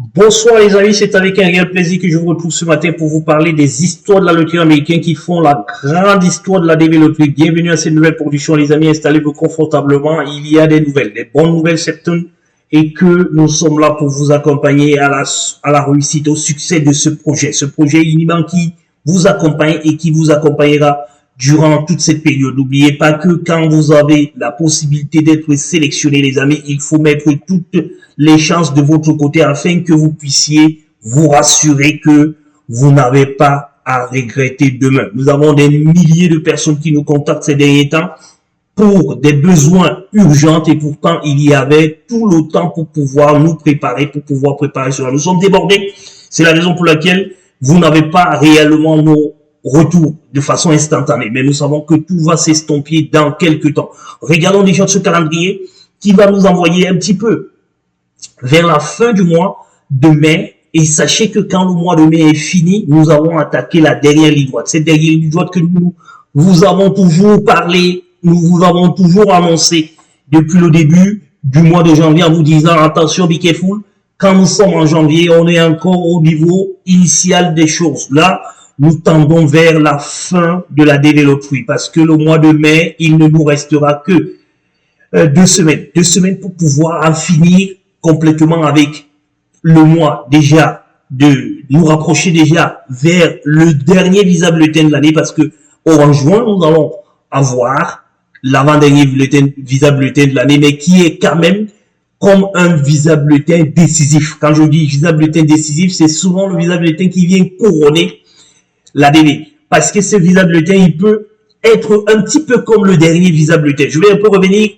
Bonsoir les amis, c'est avec un réel plaisir que je vous retrouve ce matin pour vous parler des histoires de la loterie américaine qui font la grande histoire de la DV Loterie. Bienvenue à cette nouvelle production les amis, installez-vous confortablement, il y a des nouvelles, des bonnes nouvelles certaines et que nous sommes là pour vous accompagner à la réussite, au succès de ce projet. Ce projet innovant qui vous accompagne et qui vous accompagnera durant toute cette période. N'oubliez pas que quand vous avez la possibilité d'être sélectionné, les amis, il faut mettre toutes les chances de votre côté afin que vous puissiez vous rassurer que vous n'avez pas à regretter demain. Nous avons des milliers de personnes qui nous contactent ces derniers temps pour des besoins urgents et pourtant il y avait tout le temps pour pouvoir nous préparer, pour pouvoir préparer cela. Nous sommes débordés. C'est la raison pour laquelle vous n'avez pas réellement nos retour de façon instantanée, mais nous savons que tout va s'estomper dans quelques temps. Regardons déjà ce calendrier qui va nous envoyer un petit peu vers la fin du mois de mai, et sachez que quand le mois de mai est fini, nous avons attaqué la dernière ligne droite. Cette dernière ligne droite que nous vous avons toujours parlé, nous vous avons toujours annoncé depuis le début du mois de janvier en vous disant attention, be careful. Quand nous sommes en janvier, on est encore au niveau initial des choses. Là, nous tendons vers la fin de la DV Loterie parce que le mois de mai, il ne nous restera que 2 semaines. 2 semaines pour pouvoir en finir complètement avec le mois déjà de nous rapprocher déjà vers le dernier Visa Bulletin de l'année parce que en juin, nous allons avoir l'avant-dernier Visa Bulletin de l'année, mais qui est quand même comme un Visa Bulletin décisif. Quand je dis Visa Bulletin décisif, c'est souvent le Visa Bulletin qui vient couronner la DV. Parce que ce Visa Bulletin, il peut être un petit peu comme le dernier Visa Bulletin. Je vais un peu revenir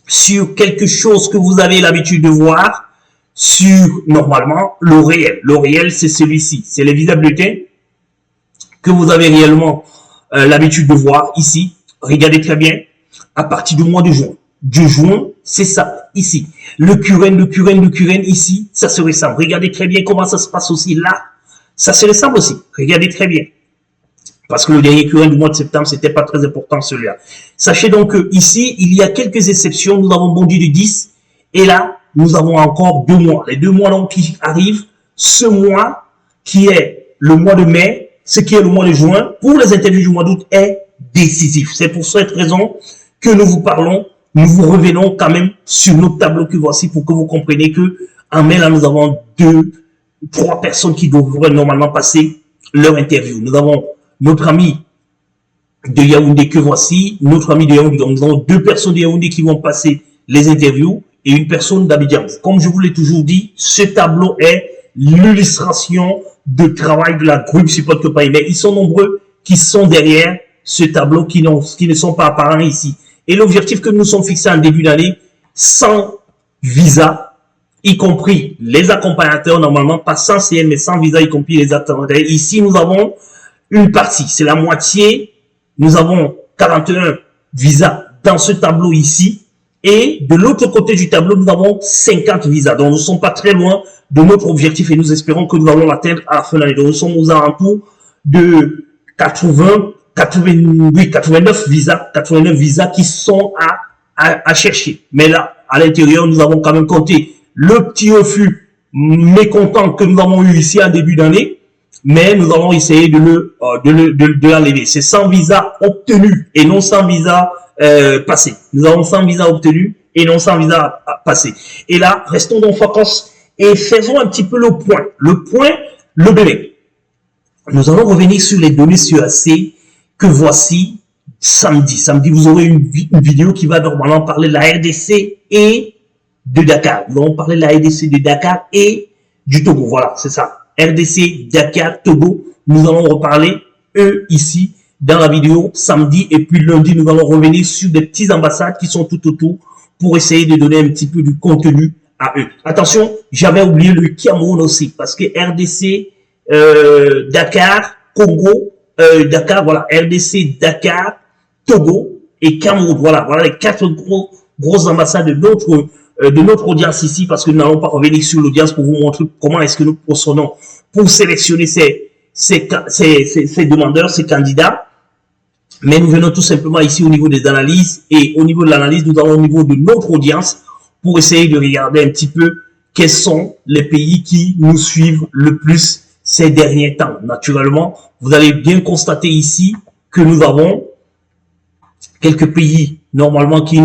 sur quelque chose que vous avez l'habitude de voir sur, normalement, le réel. Le réel, c'est celui-ci. C'est le Visa Bulletin que vous avez réellement l'habitude de voir ici. Regardez très bien. À partir du mois de juin. De juin, c'est ça, ici. Le current, ici, ça se ressemble. Regardez très bien comment ça se passe aussi là. Ça se ressemble aussi. Regardez très bien. Parce que le dernier current du mois de septembre, c'était pas très important celui-là. Sachez donc que ici, il y a quelques exceptions. Nous avons bondi de 10. Et là, nous avons encore 2 mois. Les 2 mois donc qui arrivent. Ce mois, qui est le mois de mai, ce qui est le mois de juin, pour les interviews du mois d'août, est décisif. C'est pour cette raison que nous vous parlons. Nous vous revenons quand même sur notre tableau que voici pour que vous compreniez que en mai, là, nous avons 3 personnes qui devraient normalement passer leur interview. Nous avons notre ami de Yaoundé que voici, notre ami de Yaoundé. Donc, nous avons 2 personnes de Yaoundé qui vont passer les interviews et une personne d'Abidjan. Comme je vous l'ai toujours dit, ce tableau est l'illustration de travail de la groupe Support Company. Mais ils sont nombreux qui sont derrière ce tableau qui ne sont pas apparents ici. Et l'objectif que nous sommes fixés en début d'année, sans visa, y compris les accompagnateurs, normalement, pas sans CN, mais sans visa, y compris les accompagnateurs. Ici, nous avons une partie, c'est la moitié. Nous avons 41 visas dans ce tableau ici. Et de l'autre côté du tableau, nous avons 50 visas. Donc, nous ne sommes pas très loin de notre objectif et nous espérons que nous allons l'atteindre à la fin de l'année. Donc, nous sommes aux alentours de 89 visas qui sont à chercher. Mais là, à l'intérieur, nous avons quand même compté le petit refus mécontent que nous avons eu ici en début d'année, mais nous allons essayer de l'enlever. C'est 100 visas obtenus et non 100 visas passés. Nous avons 100 visas obtenus et non 100 visas passés. Et là, restons donc focus et faisons un petit peu le point, le bébé. Nous allons revenir sur les données CEAC que voici samedi. Samedi, vous aurez une vidéo qui va normalement parler de la RDC et de Dakar. Nous allons parler de la RDC de Dakar et du Togo. Voilà, c'est ça. RDC, Dakar, Togo. Nous allons reparler, eux, ici, dans la vidéo samedi. Et puis lundi, nous allons revenir sur des petites ambassades qui sont tout autour pour essayer de donner un petit peu du contenu à eux. Attention, j'avais oublié le Cameroun aussi. Parce que RDC, Dakar, Congo, Dakar, voilà. RDC, Dakar, Togo et Cameroun. Voilà les 4 grosses ambassades de notre audience ici, parce que nous n'allons pas revenir sur l'audience pour vous montrer comment est-ce que nous procédons pour sélectionner ces demandeurs, ces candidats. Mais nous venons tout simplement ici au niveau des analyses, et au niveau de l'analyse, nous allons au niveau de notre audience pour essayer de regarder un petit peu quels sont les pays qui nous suivent le plus ces derniers temps. Naturellement, vous allez bien constater ici que nous avons quelques pays normalement qui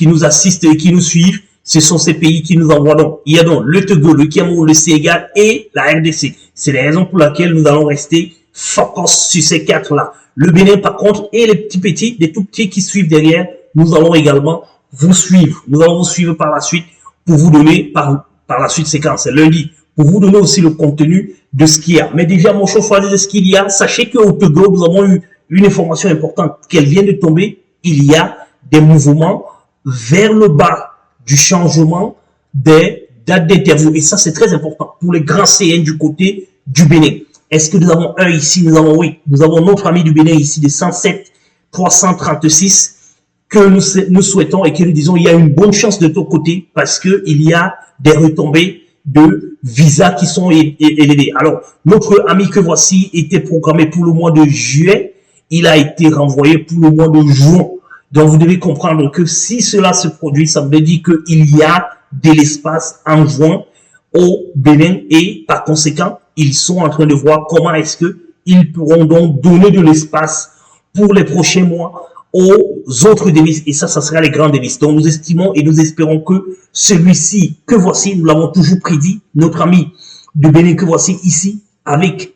nous assistent et qui nous suivent. Ce sont ces pays qui nous envoient donc. Il y a donc le Togo, le Cameroun, le Sénégal et la RDC. C'est la raison pour laquelle nous allons rester focus sur ces quatre-là. Le Bénin, par contre, et les petits, les tout petits qui suivent derrière, nous allons également vous suivre. Nous allons vous suivre par la suite pour vous donner, par la suite, c'est quand? C'est lundi, pour vous donner aussi le contenu de ce qu'il y a. Mais déjà, mon chauffeur de ce qu'il y a, sachez qu'au Togo, nous avons eu une information importante qu'elle vient de tomber. Il y a des mouvements vers le bas du changement des dates d'interview. Et ça, c'est très important pour les grands CN du côté du Bénin. Est-ce que nous avons un ici? Nous avons, oui, nous avons notre ami du Bénin ici de 107 336 que nous souhaitons et que nous disons il y a une bonne chance de ton côté parce que il y a des retombées de visas qui sont élevées. Alors, notre ami que voici était programmé pour le mois de juillet. Il a été renvoyé pour le mois de juin. Donc, vous devez comprendre que si cela se produit, ça veut dire qu'il y a de l'espace en juin au Bénin et par conséquent, ils sont en train de voir comment est-ce que ils pourront donc donner de l'espace pour les prochains mois aux autres devises. Et ça sera les grandes devises. Donc, nous estimons et nous espérons que celui-ci, que voici, nous l'avons toujours prédit, notre ami du Bénin que voici ici, avec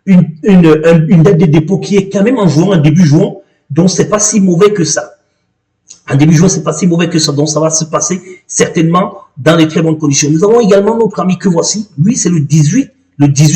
une date de dépôt qui est quand même en juin, en début juin, donc c'est pas si mauvais que ça. En début juin, c'est pas si mauvais que ça, donc ça va se passer certainement dans de très bonnes conditions. Nous avons également notre ami que voici, lui c'est le 18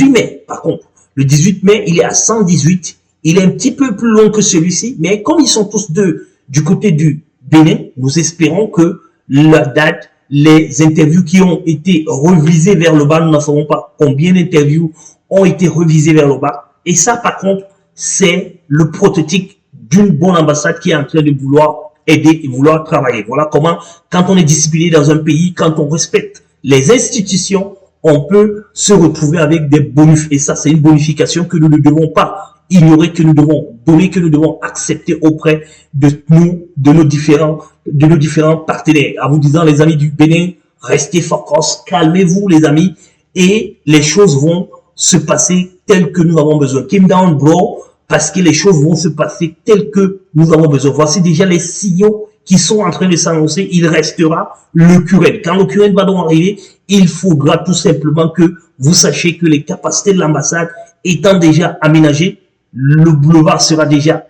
mai, par contre. Le 18 mai, il est à 118, il est un petit peu plus long que celui-ci, mais comme ils sont tous deux du côté du Bénin, nous espérons que la date, les interviews qui ont été revisées vers le bas, nous n'en savons pas combien d'interviews ont été revisées vers le bas. Et ça, par contre, c'est le prototype d'une bonne ambassade qui est en train de vouloir aider et vouloir travailler. Voilà comment, quand on est discipliné dans un pays, quand on respecte les institutions, on peut se retrouver avec des bonus. Et ça, c'est une bonification que nous ne devons pas ignorer, que nous devons donner, que nous devons accepter auprès de nous, de nos différents partenaires. En vous disant, les amis du Bénin, restez focus, calmez-vous, les amis, et les choses vont se passer telles que nous avons besoin. Keep down, bro, parce que les choses vont se passer telles que nous avons besoin. Voici déjà les signaux qui sont en train de s'annoncer. Il restera le current. Quand le current va donc arriver, il faudra tout simplement que vous sachiez que les capacités de l'ambassade étant déjà aménagées, le boulevard sera déjà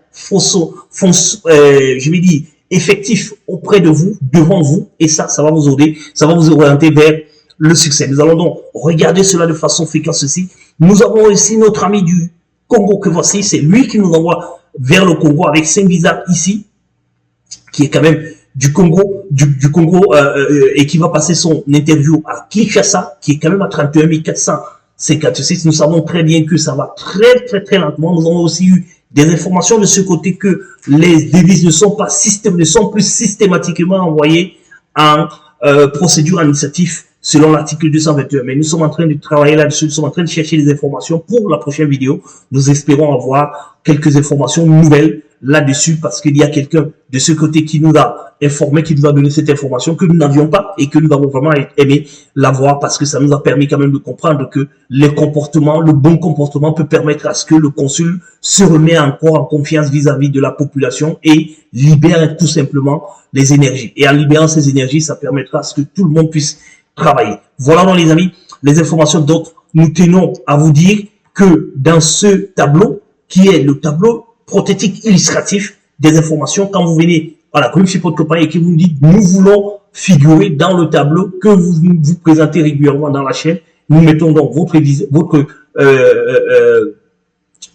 effectif auprès de vous, devant vous, et ça va vous aider, ça va vous orienter vers le succès. Nous allons donc regarder cela de façon fréquente aussi. Nous avons aussi notre ami du Congo que voici, c'est lui qui nous envoie vers le Congo avec 5 visas ici, qui est quand même du Congo, et qui va passer son interview à Kinshasa, qui est quand même à 31 456. Nous savons très bien que ça va très lentement. Nous avons aussi eu des informations de ce côté que les devises ne sont plus systématiquement envoyées en procédure administrative selon l'article 221. Mais nous sommes en train de travailler là-dessus, nous sommes en train de chercher des informations pour la prochaine vidéo. Nous espérons avoir quelques informations nouvelles là-dessus parce qu'il y a quelqu'un de ce côté qui nous a informé, qui nous a donné cette information que nous n'avions pas et que nous avons vraiment aimé l'avoir parce que ça nous a permis quand même de comprendre que le bon comportement peut permettre à ce que le consul se remet encore en confiance vis-à-vis de la population et libère tout simplement les énergies. Et en libérant ces énergies, ça permettra à ce que tout le monde puisse travailler. Voilà donc les amis, les informations. Donc nous tenons à vous dire que dans ce tableau, qui est le tableau prothétique illustratif des informations, quand vous venez à la communauté support compagnie et que vous nous dites nous voulons figurer dans le tableau que vous présentez régulièrement dans la chaîne, nous mettons donc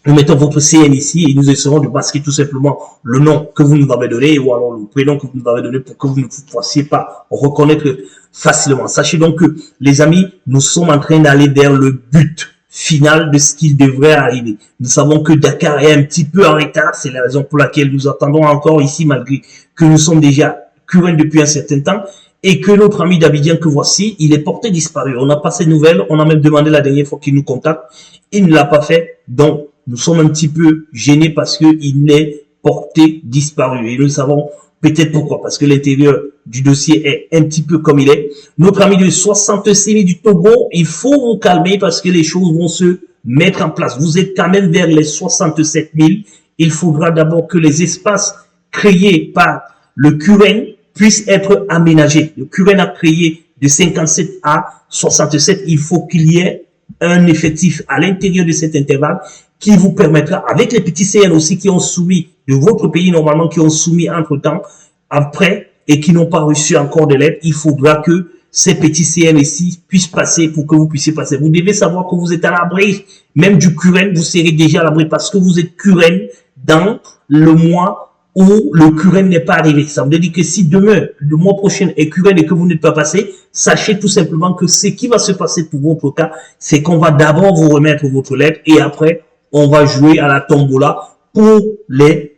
nous mettons votre CN ici et nous essaierons de masquer tout simplement le nom que vous nous avez donné ou alors le prénom que vous nous avez donné pour que vous ne vous puissiez pas reconnaître facilement. Sachez donc que, les amis, nous sommes en train d'aller vers le but final de ce qu'il devrait arriver. Nous savons que Dakar est un petit peu en retard. C'est la raison pour laquelle nous attendons encore ici, malgré que nous sommes déjà currents depuis un certain temps et que notre ami d'Abidjan que voici, il est porté disparu. On n'a pas ces nouvelles. On a même demandé la dernière fois qu'il nous contacte. Il ne l'a pas fait. Donc, nous sommes un petit peu gênés parce qu'il est porté disparu. Et nous savons Peut-être pourquoi? Parce que l'intérieur du dossier est un petit peu comme il est. Notre ami de 66 000 du Togo, il faut vous calmer parce que les choses vont se mettre en place. Vous êtes quand même vers les 67 000. Il faudra d'abord que les espaces créés par le QN puissent être aménagés. Le QN a créé de 57 à 67. Il faut qu'il y ait un effectif à l'intérieur de cet intervalle qui vous permettra, avec les petits CN aussi qui ont soumis de votre pays normalement, qui ont soumis entre-temps, après, et qui n'ont pas reçu encore de l'aide, il faudra que ces petits CN ici puissent passer pour que vous puissiez passer. Vous devez savoir que vous êtes à l'abri, même du QN, vous serez déjà à l'abri parce que vous êtes QN dans le mois où le QN n'est pas arrivé. Ça veut dire que si demain, le mois prochain est QN et que vous n'êtes pas passé, sachez tout simplement que ce qui va se passer pour votre cas, c'est qu'on va d'abord vous remettre votre lettre et après, on va jouer à la tombola pour les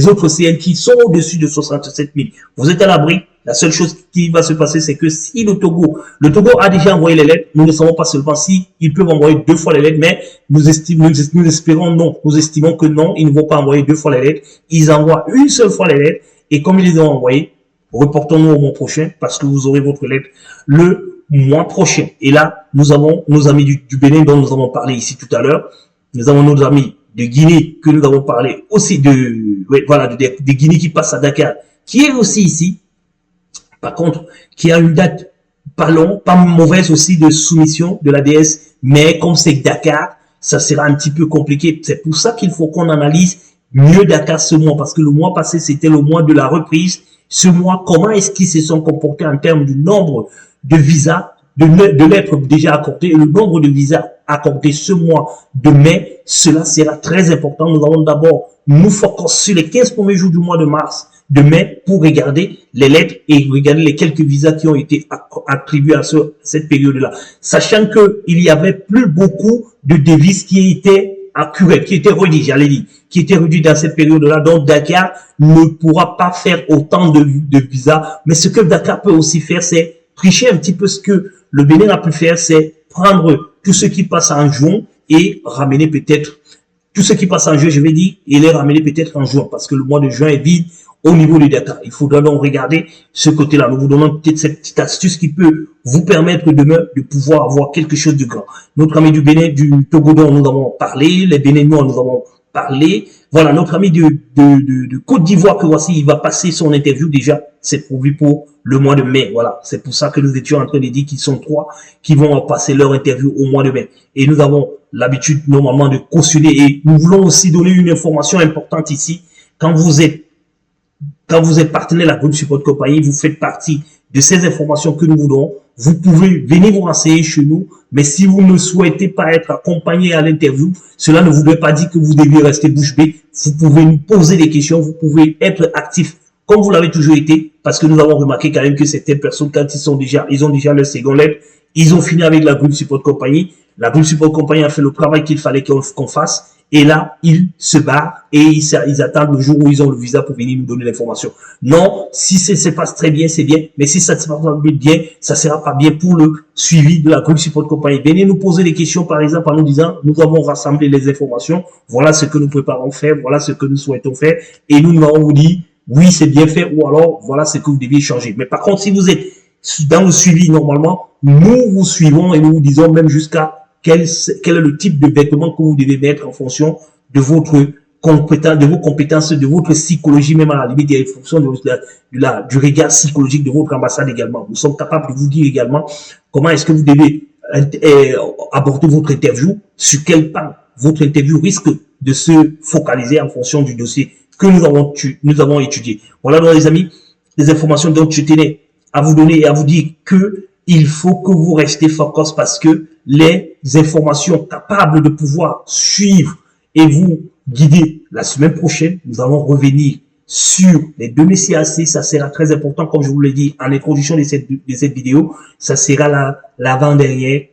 autres CN qui sont au-dessus de 67 000. Vous êtes à l'abri. La seule chose qui va se passer, c'est que si le Togo a déjà envoyé les lettres, nous ne savons pas seulement si ils peuvent envoyer 2 fois les lettres, mais nous estimons que non, ils ne vont pas envoyer 2 fois les lettres. Ils envoient une seule fois les lettres et comme ils les ont envoyées, reportons-nous au mois prochain parce que vous aurez votre lettre le mois prochain. Et là, nous avons nos amis du Bénin dont nous avons parlé ici tout à l'heure. Nous avons nos amis de Guinée que nous avons parlé aussi de Guinée qui passe à Dakar, qui est aussi ici. Par contre, qui a une date pas longue, pas mauvaise aussi de soumission de la DS, mais comme c'est Dakar, ça sera un petit peu compliqué. C'est pour ça qu'il faut qu'on analyse mieux Dakar ce mois, parce que le mois passé, c'était le mois de la reprise. Ce mois, comment est-ce qu'ils se sont comportés en termes du nombre de visas, de lettres déjà accordées, et le nombre de visas accordés ce mois de mai, cela sera très important. Nous allons d'abord nous focus sur les 15 premiers jours du mois de mars, de mai, pour regarder les lettres et regarder les quelques visas qui ont été attribués à cette période-là. Sachant que il y avait plus beaucoup de devises qui étaient accurées, qui étaient rédites, j'allais dire, qui étaient rédites dans cette période-là. Donc Dakar ne pourra pas faire autant de visas. Mais ce que Dakar peut aussi faire, c'est tricher un petit peu. Ce que le Bénin a pu faire, c'est prendre tout ce qui passe en juin et ramener peut-être tout ce qui passe en juin, je vais dire, et les ramener peut-être en juin, parce que le mois de juin est vide au niveau du Dakar. Il faudra donc regarder ce côté-là. Nous vous donnons peut-être cette petite astuce qui peut vous permettre demain de pouvoir avoir quelque chose de grand. Notre ami du Bénin, du Togo dont nous avons parlé, les Béninois nous avons parlé. Voilà, notre ami de Côte d'Ivoire que voici, il va passer son interview déjà. C'est prévu pour le mois de mai. Voilà, c'est pour ça que nous étions en train de dire qu'ils sont 3 qui vont passer leur interview au mois de mai. Et nous avons l'habitude normalement de cautionner et nous voulons aussi donner une information importante ici. Quand vous êtes partenaire de la Groupe Support Compagnie, vous faites partie de ces informations que nous vous donnons. Vous pouvez venir vous renseigner chez nous, mais si vous ne souhaitez pas être accompagné à l'interview, cela ne voudrait pas dire que vous devez rester bouche bée. Vous pouvez nous poser des questions, vous pouvez être actif comme vous l'avez toujours été, parce que nous avons remarqué quand même que certaines personnes, quand ils ont déjà leur second lettre, ils ont fini avec la Groupe Support Compagnie. La Groupe Support Compagnie a fait le travail qu'il fallait qu'on fasse. Et là, ils se barrent et ils attendent le jour où ils ont le visa pour venir nous donner l'information. Non, si ça se passe très bien, c'est bien. Mais si ça ne se passe pas bien, ça sera pas bien pour le suivi de la Groupe Support Compagnie. Venez nous poser des questions, par exemple, en nous disant, nous avons rassemblé les informations. Voilà ce que nous préparons faire. Voilà ce que nous souhaitons faire. Et nous allons vous dire, oui, c'est bien fait, ou alors, voilà ce que vous deviez changer. Mais par contre, si vous êtes dans le suivi, normalement, nous vous suivons et nous vous disons même jusqu'à quel est le type de vêtements que vous devez mettre en fonction de votre compétence, de vos compétences, de votre psychologie, même à la limite, en fonction du regard psychologique de votre ambassade également. Nous sommes capables de vous dire également comment est-ce que vous devez aborder votre interview, sur quel pan votre interview risque de se focaliser en fonction du dossier que nous avons étudié. Voilà donc les amis, les informations dont je tenais à vous donner et à vous dire que il faut que vous restez focus parce que les informations capables de pouvoir suivre et vous guider la semaine prochaine, nous allons revenir sur les données CAC. Ça sera très important, comme je vous l'ai dit en introduction de cette vidéo. Ça sera l'avant-dernière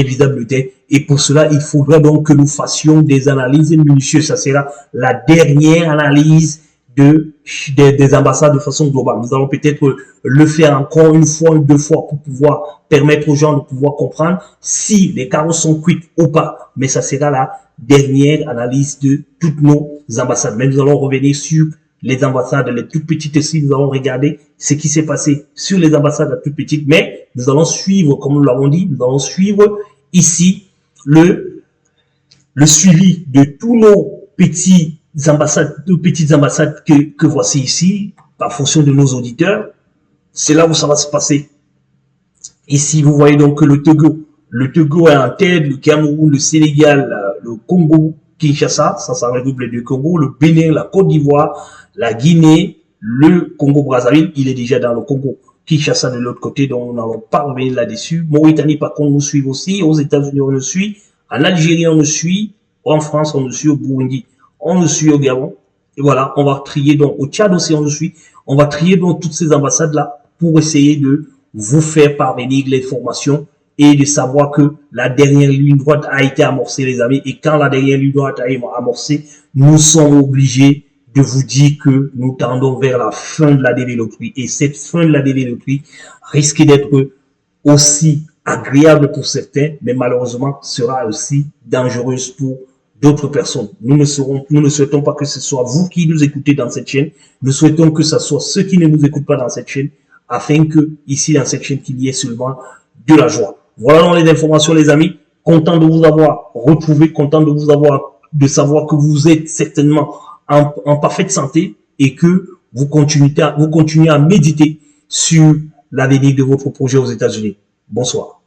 visa bulletin. Et pour cela, il faudra donc que nous fassions des analyses minutieuses. Ça sera la dernière analyse des ambassades de façon globale. Nous allons peut-être le faire encore une fois ou 2 fois pour pouvoir permettre aux gens de pouvoir comprendre si les carreaux sont cuits ou pas. Mais ça sera la dernière analyse de toutes nos ambassades. Mais nous allons revenir sur les ambassades, les toutes petites ici. Nous allons regarder ce qui s'est passé sur les ambassades les toutes petites. Mais nous allons suivre, comme nous l'avons dit, nous allons suivre ici le suivi de tous nos petites ambassades que voici ici, en fonction de nos auditeurs. C'est là où ça va se passer. Ici, vous voyez donc que le Togo est en tête, le Cameroun, le Sénégal, le Congo, Kinshasa, ça regroupe les deux Congos, le Bénin, la Côte d'Ivoire, la Guinée, le Congo-Brazzaville, il est déjà dans le Congo. Kinshasa de l'autre côté, donc nous n'allons pas revenir là-dessus. Mauritanie, par contre, nous suit aussi. Aux États-Unis, on nous suit. En Algérie, on nous suit. En France, on nous suit. Au Burundi, on nous suit au Gabon. Et voilà, on va trier donc au Tchad aussi, on nous suit. On va trier donc toutes ces ambassades-là pour essayer de vous faire parvenir l'information et de savoir que la dernière ligne droite a été amorcée, les amis. Et quand la dernière ligne droite a été amorcée, nous sommes obligés de vous dire que nous tendons vers la fin de la développerie. Et cette fin de la développerie risque d'être aussi agréable pour certains, mais malheureusement sera aussi dangereuse pour d'autres personnes. Nous ne souhaitons pas que ce soit vous qui nous écoutez dans cette chaîne. Nous souhaitons que ce soit ceux qui ne nous écoutent pas dans cette chaîne, afin que ici dans cette chaîne qu'il y ait seulement de la joie. Voilà donc les informations, les amis. Content de vous avoir retrouvé, content de savoir que vous êtes certainement en parfaite santé et que vous continuez à méditer sur l'avenir de votre projet aux États-Unis. Bonsoir.